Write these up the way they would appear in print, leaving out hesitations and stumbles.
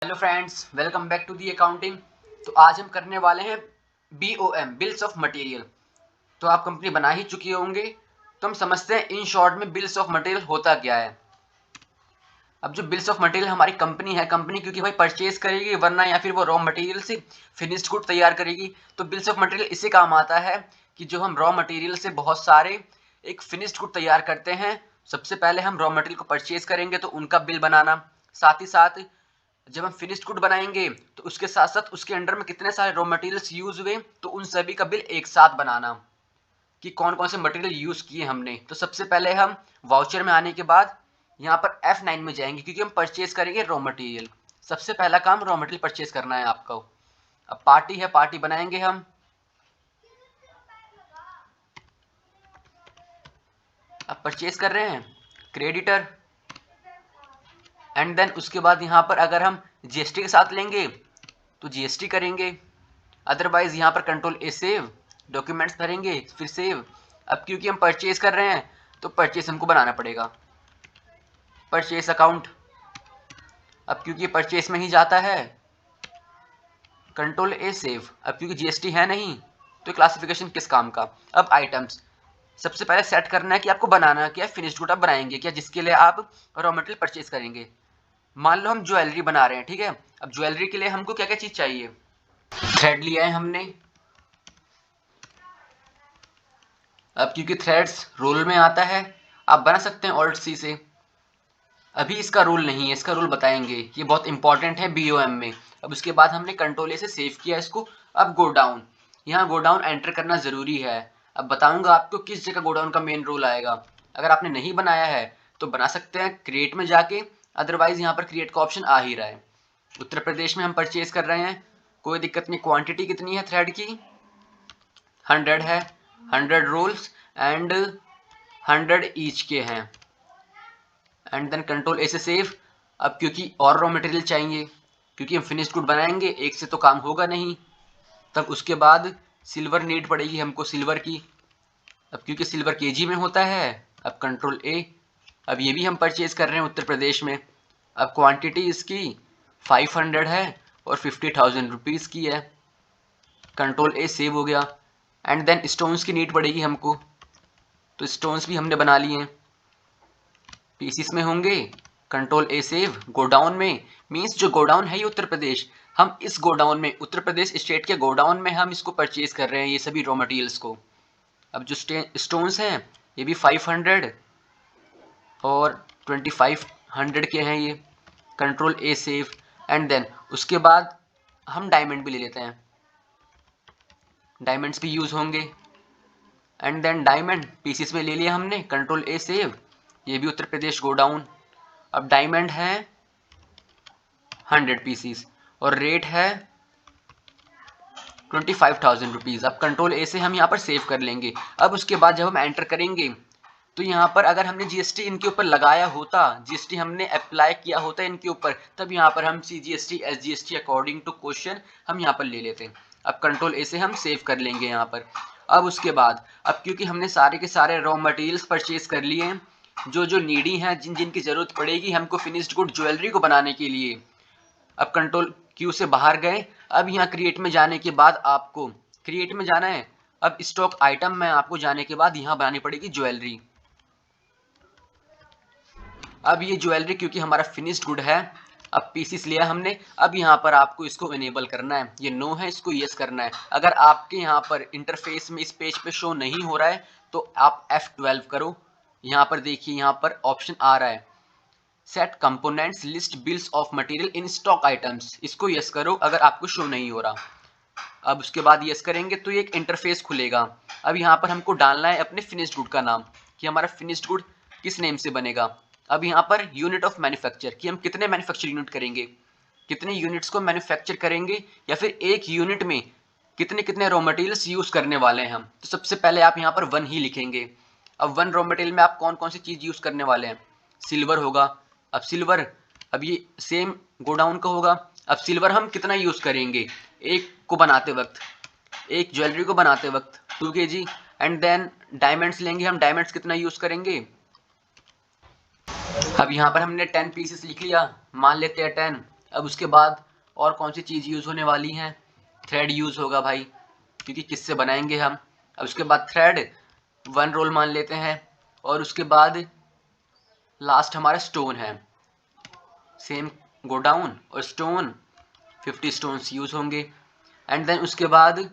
Hello friends, welcome back to the accounting. तो आज हम करने वाले हैं BOM बिल्स ऑफ मटेरियल। तो आप कंपनी बना ही चुके होंगे, तो हम समझते हैं इन शॉर्ट में बिल्स ऑफ मटेरियल होता क्या है। अब जो बिल्स ऑफ मटेरियल हमारी कंपनी है, कंपनी क्योंकि भाई परचेज करेगी वरना या फिर वो रॉ मटेरियल से फिनिश्ड गुड तैयार करेगी। तो बिल्स ऑफ मटेरियल इससे काम आता है कि जो हम रॉ मटेरियल से बहुत सारे एक फिनिश्ड गुड तैयार करते हैं, सबसे पहले हम रॉ मटेरियल को परचेज करेंगे तो उनका बिल बनाना, साथ ही साथ जब हम फिनिश्ड गुड बनाएंगे तो उसके साथ साथ उसके अंडर में कितने सारे रॉ मटेरियल्स यूज हुए तो उन सभी का बिल एक साथ बनाना कि कौन कौन से मटेरियल यूज किए हमने। तो सबसे पहले हम वाउचर में आने के बाद यहाँ पर F9 में जाएंगे क्योंकि हम परचेज करेंगे रॉ मटेरियल। सबसे पहला काम रॉ मटेरियल परचेज करना है आपको। अब पार्टी है, पार्टी बनाएंगे हम। अब परचेज कर रहे हैं क्रेडिटर, एंड देन उसके बाद यहाँ पर अगर हम GST के साथ लेंगे तो GST करेंगे, अदरवाइज यहाँ पर कंट्रोल A सेव, डॉक्यूमेंट्स भरेंगे फिर सेव। अब क्योंकि हम परचेज कर रहे हैं तो परचेज हमको बनाना पड़ेगा, परचेज अकाउंट। अब क्योंकि परचेज में ही जाता है कंट्रोल A सेव। अब क्योंकि GST है नहीं तो क्लासिफिकेशन किस काम का। अब आइटम्स सबसे पहले सेट करना है कि आपको बनाना क्या है, फिनिश्ड गुड आप बनाएंगे क्या जिसके लिए आप रॉ मटेरियल परचेज करेंगे। मान लो हम ज्वेलरी बना रहे हैं, ठीक है। अब ज्वेलरी के लिए हमको क्या क्या चीज चाहिए, थ्रेड लिया है हमने। अब क्योंकि थ्रेड्स रोल में आता है, आप बना सकते हैं ऑल्ट सी से। अभी इसका रूल नहीं है, इसका रूल बताएंगे, ये बहुत इंपॉर्टेंट है BOM में। अब उसके बाद हमने कंट्रोल A से सेव किया इसको। अब गो डाउन, यहाँ गो डाउन एंटर करना जरूरी है। अब बताऊंगा आपको किस जगह गो डाउन का मेन रोल आएगा। अगर आपने नहीं बनाया है तो बना सकते हैं क्रिएट में जाके, अदरवाइज यहाँ पर क्रिएट का ऑप्शन आ ही रहा है। उत्तर प्रदेश में हम परचेज कर रहे हैं, कोई दिक्कत नहीं। क्वांटिटी कितनी है थ्रेड की, 100 है, 100 रोल्स एंड 100 ईच के हैं, एंड देन कंट्रोल A से सेव। अब क्योंकि और रॉ मटेरियल चाहिए, क्योंकि हम फिनिश्ड गुड बनाएंगे, एक से तो काम होगा नहीं। तब उसके बाद सिल्वर नीड पड़ेगी हमको, सिल्वर की। अब क्योंकि सिल्वर KG में होता है, अब कंट्रोल A। अब ये भी हम परचेज कर रहे हैं उत्तर प्रदेश में। अब क्वांटिटी इसकी 500 है और 50,000 रुपीज़ की है, कंट्रोल A सेव हो गया। एंड देन स्टोन्स की नीड पड़ेगी हमको, तो स्टोन्स भी हमने बना लिए हैं, पीसीस में होंगे, कंट्रोल A सेव। गोडाउन में मींस जो गोडाउन है ये उत्तर प्रदेश, हम इस गोडाउन में उत्तर प्रदेश स्टेट के गोडाउन में हम इसको परचेज कर रहे हैं ये सभी रॉ मटेरियल्स को। अब जो स्टोन्स हैं ये भी 500 और 2500 के हैं ये, control A save. And then उसके बाद हम डायमंड भी ले लेते हैं, डायमंड्स भी यूज होंगे। एंड देन डायमंड पीसीस में ले लिया हमने, कंट्रोल A सेव। ये भी उत्तर प्रदेश गोडाउन। अब डायमंड है 100 पीसीस और रेट है 25,000 रुपीज़। अब कंट्रोल A से हम यहाँ पर सेव कर लेंगे। अब उसके बाद जब हम एंटर करेंगे तो यहाँ पर अगर हमने GST इनके ऊपर लगाया होता, GST हमने अप्लाई किया होता इनके ऊपर, तब यहाँ पर हम CGST SGST according to question हम यहाँ पर ले लेते हैं। अब कंट्रोल A से हम सेव कर लेंगे यहाँ पर। अब उसके बाद अब क्योंकि हमने सारे के सारे रॉ मटेरियल्स परचेज कर लिए हैं, जो जो नीडी हैं, जिन जिन की ज़रूरत पड़ेगी हमको फिनिश्ड गुड ज्वेलरी को बनाने के लिए। अब कंट्रोल Q से बाहर गए। अब यहाँ क्रिएट में जाने के बाद आपको क्रिएट में जाना है। अब स्टॉक आइटम में आपको जाने के बाद यहाँ बनानी पड़ेगी ज्वेलरी। अब ये ज्वेलरी क्योंकि हमारा फिनिश्ड गुड है, अब पीसीस लिया हमने। अब यहाँ पर आपको इसको इनेबल करना है, ये नो है इसको यस करना है। अगर आपके यहाँ पर इंटरफेस में इस पेज पे शो नहीं हो रहा है तो आप F12 करो। यहाँ पर देखिए, यहाँ पर ऑप्शन आ रहा है set components list bills of material in stock items, इसको यस करो अगर आपको शो नहीं हो रहा। अब उसके बाद यस करेंगे तो ये एक इंटरफेस खुलेगा। अब यहाँ पर हमको डालना है अपने फिनिश्ड गुड का नाम, कि हमारा फिनिश्ड गुड किस नेम से बनेगा। अब यहाँ पर यूनिट ऑफ मैन्युफैक्चर, कि हम कितने मैन्युफैक्चर यूनिट करेंगे, कितने यूनिट्स को मैन्युफैक्चर करेंगे, या फिर एक यूनिट में कितने कितने रॉ मटेरियल्स यूज करने वाले हैं हम। तो सबसे पहले आप यहाँ पर 1 ही लिखेंगे। अब 1 रॉ मटेरियल में आप कौन कौन सी चीज यूज करने वाले हैं, सिल्वर होगा। अब सिल्वर, अब ये सेम गोडाउन का होगा। अब सिल्वर हम कितना यूज करेंगे, एक को बनाते वक्त, एक ज्वेलरी को बनाते वक्त 2 kg। एंड देन डायमंड्स लेंगे हम, डायमंड्स कितना यूज करेंगे। अब यहाँ पर हमने 10 पीसेस लिख लिया, मान लेते हैं 10। अब उसके बाद और कौन सी चीज़ यूज़ होने वाली है, थ्रेड यूज़ होगा भाई, क्योंकि किससे बनाएंगे हम। अब उसके बाद थ्रेड 1 रोल मान लेते हैं, और उसके बाद लास्ट हमारा स्टोन है, सेम गो डाउन, और स्टोन 50 स्टोन्स यूज़ होंगे। एंड देन उसके बाद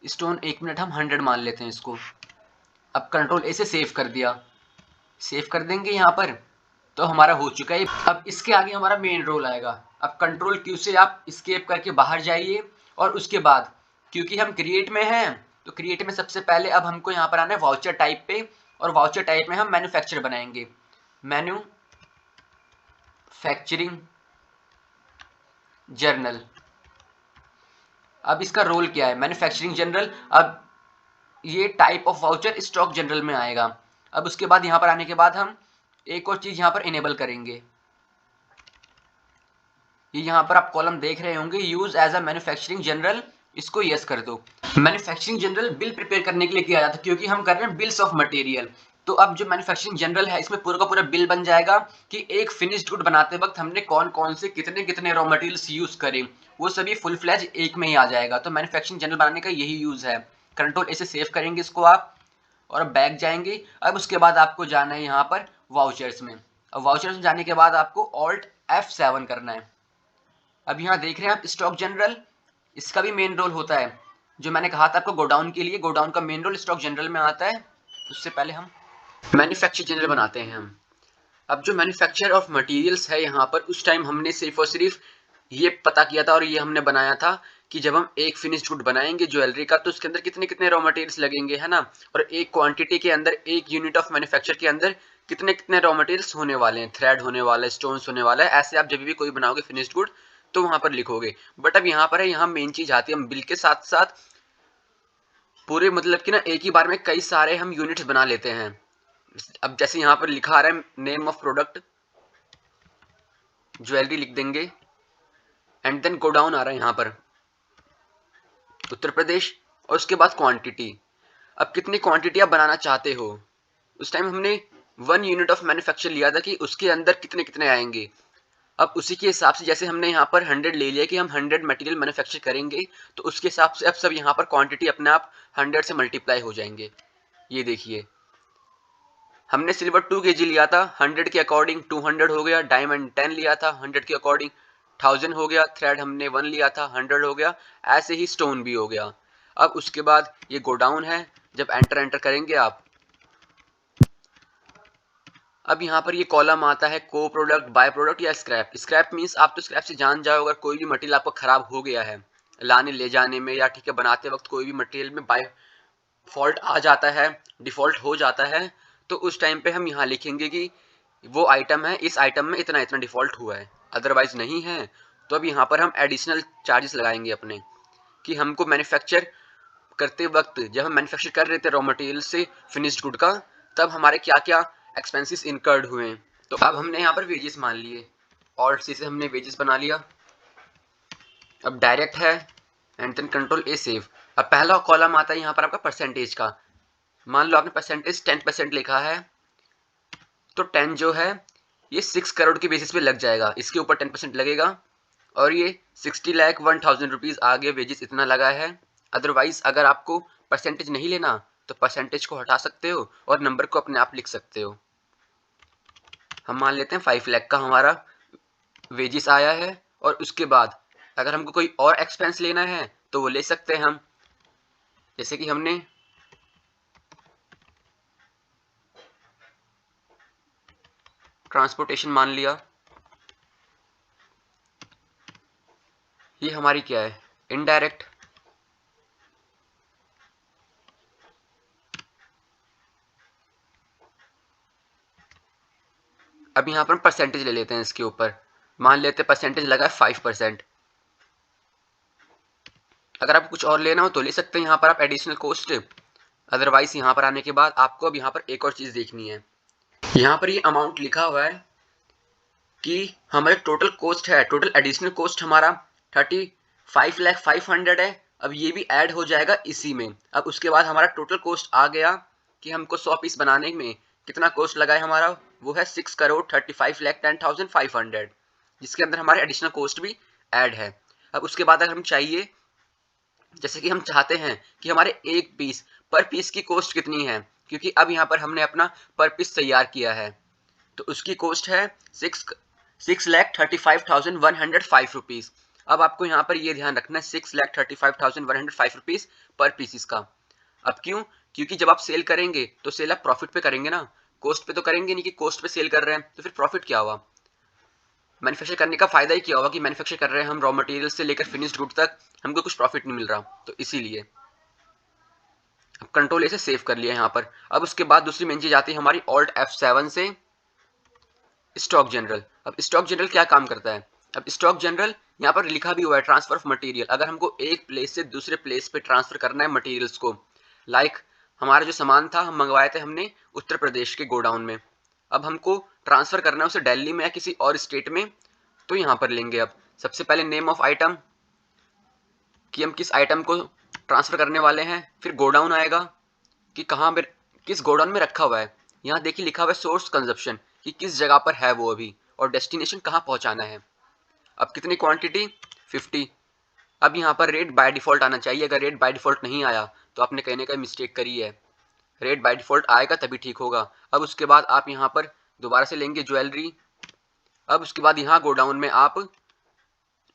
स्टोन 1 मिनट हम 100 मान लेते हैं इसको। अब कंट्रोल ए से सेव कर दिया, सेव कर देंगे यहाँ पर, तो हमारा हो चुका है। अब इसके आगे हमारा मेन रोल आएगा। अब कंट्रोल क्यू से आप स्केप करके बाहर जाइए, और उसके बाद क्योंकि हम क्रिएट में हैं, तो क्रिएट में सबसे पहले अब हमको यहाँ पर आना है वाउचर टाइप पे, और वाउचर टाइप में हम मैन्युफैक्चर बनाएंगे, मैन्युफैक्चरिंग जर्नल। अब इसका रोल क्या है, मैन्युफैक्चरिंग जनरल। अब ये type of voucher stock general में आएगा। अब उसके बाद यहाँ पर आने के बाद हम एक और चीज यहाँ पर इनेबल करेंगे, ये यहाँ पर आप कॉलम देख रहे होंगे, use as a manufacturing journal, इसको यस कर दो। मैन्युफैक्चरिंग जनरल बिल प्रिपेयर करने के लिए किया जाता है, क्योंकि हम कर रहे हैं बिल्स ऑफ मटेरियल। तो अब जो मैन्युफैक्चरिंग जनरल है, इसमें पूरा का पूरा बिल बन जाएगा कि एक फिनिश्ड गुड बनाते वक्त हमने कौन कौन से कितने कितने रॉ मटेरियल्स यूज करें, वो सभी फुल फ्लैज एक में ही आ जाएगा। तो मैन्युफैक्चरिंग जनरल बनाने का यही यूज है। कंट्रोल ए से सेव करेंगे इसको आप, और बैक जाएंगे। अब उसके बाद आपको जाना है यहाँ पर वाउचर्स में। अब वाउचर्स में जाने के बाद आपको ऑल्ट F7 करना है। अब यहाँ देख रहे हैं आप स्टॉक जनरल, इसका भी मेन रोल होता है। जो मैंने कहा था आपको गोडाउन के लिए, गोडाउन का मेन रोल स्टॉक जनरल में आता है। उससे पहले हम मैन्युफैक्चर जनरल बनाते हैं हम। अब जो मैन्युफैक्चर ऑफ मटेरियल्स है यहाँ पर, उस टाइम हमने सिर्फ और सिर्फ ये पता किया था और ये हमने बनाया था कि जब हम एक फिनिश्ड गुड बनाएंगे ज्वेलरी का, तो उसके अंदर कितने कितने रॉ मटेरियल्स लगेंगे, है ना। और एक क्वांटिटी के अंदर, एक यूनिट ऑफ मैन्युफैक्चर के अंदर कितने कितने रॉ मटेरियल्स होने वाले हैं, थ्रेड होने वाला है, स्टोन्स होने वाला है। ऐसे आप जब भी कोई बनाओगे फिनिश्ड गुड तो वहां पर लिखोगे। बट अब यहाँ पर है, यहाँ मेन चीज आती है, हम बिल के साथ साथ पूरे मतलब कि ना एक ही बार में कई सारे हम यूनिट्स बना लेते हैं। अब जैसे यहाँ पर लिखा आ रहा है नेम ऑफ प्रोडक्ट, ज्वेलरी लिख देंगे, एंड देन गो डाउन आ रहा है यहाँ पर उत्तर प्रदेश, और उसके बाद क्वांटिटी। अब कितनी क्वांटिटी आप बनाना चाहते हो, उस टाइम हमने 1 यूनिट ऑफ मैन्युफैक्चर लिया था कि उसके अंदर कितने कितने आएंगे। अब उसी के हिसाब से, जैसे हमने यहाँ पर 100 ले लिया कि हम 100 मटेरियल मैन्युफैक्चर करेंगे, तो उसके हिसाब से अब सब यहाँ पर क्वांटिटी अपने आप 100 से मल्टीप्लाई हो जाएंगे। ये देखिए, हमने सिल्वर 2 kg लिया था, 100 के अकॉर्डिंग 200 हो गया। डायमंड 10 लिया था, 100 के अकॉर्डिंग 1000 हो गया। थ्रेड हमने 1 लिया था, 100 हो गया। ऐसे ही स्टोन भी हो गया। अब उसके बाद ये गोडाउन है, जब एंटर करेंगे आप, अब यहाँ पर ये कॉलम आता है को प्रोडक्ट, बाय प्रोडक्ट या स्क्रैप। स्क्रैप मीन्स आप तो स्क्रैप से जान जाओ, अगर कोई भी मटेरियल आपका खराब हो गया है लाने ले जाने में, या ठीक है बनाते वक्त कोई भी मटेरियल में बाय फॉल्ट आ जाता है, डिफॉल्ट हो जाता है, तो उस टाइम पे हम यहाँ लिखेंगे कि वो आइटम है, इस आइटम में इतना इतना डिफॉल्ट हुआ है। अदरवाइज नहीं है तो अब यहाँ पर हम एडिशनल चार्जेस लगाएंगे अपने, कि हमको मैन्युफैक्चर करते वक्त, जब हम मैन्युफैक्चर कर रहे थे रॉ मटेरियल से फिनिश्ड गुड का, तब हमारे क्या क्या एक्सपेंसेस इनकर्ड हुए। तो अब हमने यहाँ पर वेजेस मान लिए, ऑल्ट सी से हमने वेजेस बना लिया। अब डायरेक्ट है, and then control A save. अब पहला कॉलम आता है यहाँ पर आपका परसेंटेज का। मान लो आपने परसेंटेज 10% लिखा है, तो 10 जो है ये 6 करोड़ के बेसिस पे लग जाएगा, इसके ऊपर 10% लगेगा। और ये 60,01,000 रुपीज़ आगे वेजेस इतना लगा है। अदरवाइज अगर आपको परसेंटेज नहीं लेना तो परसेंटेज को हटा सकते हो और नंबर को अपने आप लिख सकते हो। हम मान लेते हैं 5 लाख का हमारा वेजेस आया है, और उसके बाद अगर हमको कोई और एक्सपेंस लेना है तो वो ले सकते हैं हम, जैसे कि हमने ट्रांसपोर्टेशन मान लिया। ये हमारी क्या है, इनडायरेक्ट। अब यहाँ पर परसेंटेज ले लेते हैं इसके ऊपर, मान लेते हैं परसेंटेज लगा है 5%। अगर आपको कुछ और लेना हो तो ले सकते हैं यहाँ पर आप एडिशनल कोस्ट। अदरवाइज यहाँ पर आने के बाद आपको अब यहाँ पर एक और चीज़ देखनी है। यहाँ पर ये अमाउंट लिखा हुआ है कि हमारे टोटल कोस्ट है, टोटल एडिशनल कोस्ट हमारा 35,500,000 है। अब ये भी ऐड हो जाएगा इसी में। अब उसके बाद हमारा टोटल कोस्ट आ गया कि हमको 100 पीस बनाने में कितना कोस्ट लगा है हमारा, वो है 6,35,10,500, जिसके अंदर हमारे एडिशनल कोस्ट भी ऐड है। अब उसके बाद अगर हम चाहिए, जैसे कि हम चाहते हैं कि हमारे एक पीस पर पीस की कॉस्ट कितनी है, क्योंकि अब यहाँ पर हमने अपना पर पीस तैयार किया है, तो उसकी कॉस्ट है 6,35,105 रुपीज़। अब आपको यहाँ पर ये ध्यान रखना है 6,35,105 रुपीज़ पर पीस इसका। अब क्यों? क्योंकि जब आप सेल करेंगे तो सेल आप प्रॉफिट पे करेंगे ना, कॉस्ट पे तो करेंगे नहीं कि कॉस्ट पे सेल कर रहे हैं, तो फिर प्रॉफिट क्या हुआ? मैन्युफैक्चर करने का फायदा ही क्या होगा कि मैन्युफैक्चर कर रहे हैं हम रॉ मटेरियल से लेकर फिनिश्ड गुड तक, हमको कुछ प्रॉफिट नहीं मिल रहा, तो इसीलिए अब कंट्रोल ए से सेव कर लिया यहाँ पर। अब उसके बाद दूसरी मेन चीज आती है हमारी ऑल्ट F7 से स्टॉक जनरल। अब स्टॉक जनरल क्या काम करता है? अब स्टॉक जनरल यहाँ पर लिखा भी हुआ है ट्रांसफर ऑफ मटेरियल। अगर हमको एक प्लेस से दूसरे प्लेस पे ट्रांसफर करना है मटेरियल्स को, लाइक हमारा जो सामान था हम मंगवाए थे हमने उत्तर प्रदेश के गोडाउन में, अब हमको ट्रांसफर करना है उसे दिल्ली में या किसी और स्टेट में, तो यहाँ पर लेंगे। अब सबसे पहले नेम ऑफ आइटम कि हम किस आइटम को ट्रांसफर करने वाले हैं, फिर गोडाउन आएगा कि कहाँ पर किस गोडाउन में रखा हुआ है। यहाँ देखिए लिखा हुआ है सोर्स कंजप्शन कि किस जगह पर है वो अभी, और डेस्टिनेशन कहाँ पहुँचाना है। अब कितनी क्वांटिटी? 50। अब यहाँ पर रेट बाय डिफ़ॉल्ट आना चाहिए। अगर रेट बाय डिफ़ॉल्ट नहीं आया तो आपने कहीं ना कहीं मिस्टेक करी है, रेट बाय डिफ़ॉल्ट आएगा तभी ठीक होगा। अब उसके बाद आप यहाँ पर दोबारा से लेंगे ज्वेलरी। अब उसके बाद यहाँ गोडाउन में आप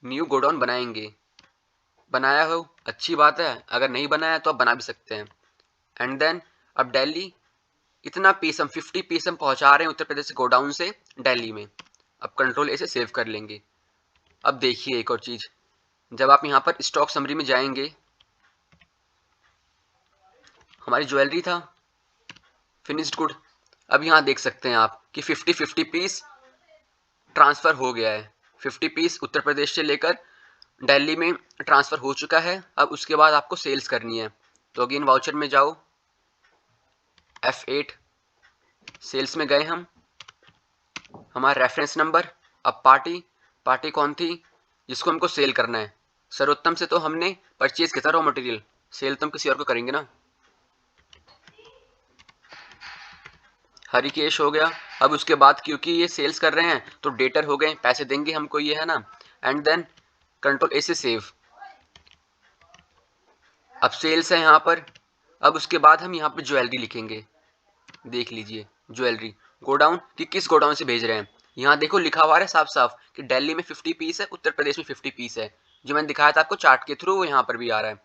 न्यू गोडाउन बनाएंगे। बनाया हो अच्छी बात है, अगर नहीं बनाया तो आप बना भी सकते हैं। एंड देन अब दिल्ली इतना पीस हम 50 पीस हम पहुँचा रहे हैं उत्तर प्रदेश गोडाउन से दिल्ली में। अब कंट्रोल ए से सेव कर लेंगे। अब देखिए एक और चीज़, जब आप यहाँ पर स्टॉक समरी में जाएंगे, हमारी ज्वेलरी था फिनिश्ड गुड, अब यहाँ देख सकते हैं आप कि 50 पीस ट्रांसफ़र हो गया है। 50 पीस उत्तर प्रदेश से लेकर दिल्ली में ट्रांसफ़र हो चुका है। अब उसके बाद आपको सेल्स करनी है, तो अगेन वाउचर में जाओ, F8 सेल्स में गए हम, हमारा रेफरेंस नंबर। अब पार्टी कौन थी जिसको हमको सेल करना है? सर्वोत्तम से तो हमने परचेज किया था रॉ मटेरियल, सेल तो हम किसी और को करेंगे ना। हरिकेश हो गया। अब उसके बाद क्योंकि ये सेल्स कर रहे हैं तो डेटर हो गए, पैसे देंगे हमको ये, है ना। एंड देन कंट्रोल ए से सेव। अब सेल्स है यहाँ पर। अब उसके बाद हम यहाँ पर ज्वेलरी लिखेंगे। देख लीजिए ज्वेलरी गोडाउन कि किस गोडाउन से भेज रहे हैं। यहाँ देखो लिखा हुआ है साफ साफ कि दिल्ली में 50 पीस है, उत्तर प्रदेश में 50 पीस है। जो मैंने दिखाया था आपको चार्ट के थ्रू वो यहाँ पर भी आ रहा है।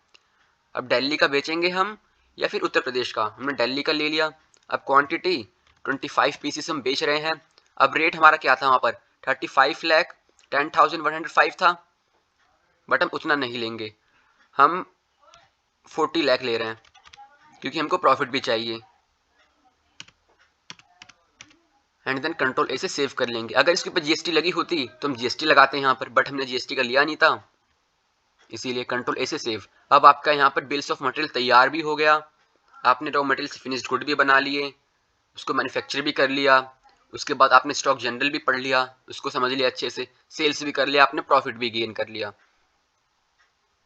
अब दिल्ली का बेचेंगे हम या फिर उत्तर प्रदेश का? हमने दिल्ली का ले लिया। अब क्वांटिटी 25 पीसेस हम बेच रहे हैं। अब रेट हमारा क्या था वहाँ पर? 35,10,105 था, बट हम उतना नहीं लेंगे, हम 40 लाख ले रहे हैं क्योंकि हमको प्रॉफिट भी चाहिए। एंड देन कंट्रोल ए से सेव कर लेंगे। अगर इसके ऊपर जीएसटी लगी होती तो हम जीएसटी लगाते हैं यहाँ पर, बट हमने जीएसटी का लिया नहीं था, इसीलिए कंट्रोल ए से सेव। अब आपका यहाँ पर बिल्स ऑफ मटेरियल तैयार भी हो गया, आपने रॉ मटेरियल से फिनिश्ड गुड भी बना लिए, उसको मैन्युफैक्चर भी कर लिया, उसके बाद आपने स्टॉक जनरल भी पढ़ लिया, उसको समझ लिया अच्छे से, सेल्स भी कर लिया आपने, प्रॉफिट भी गेन कर लिया।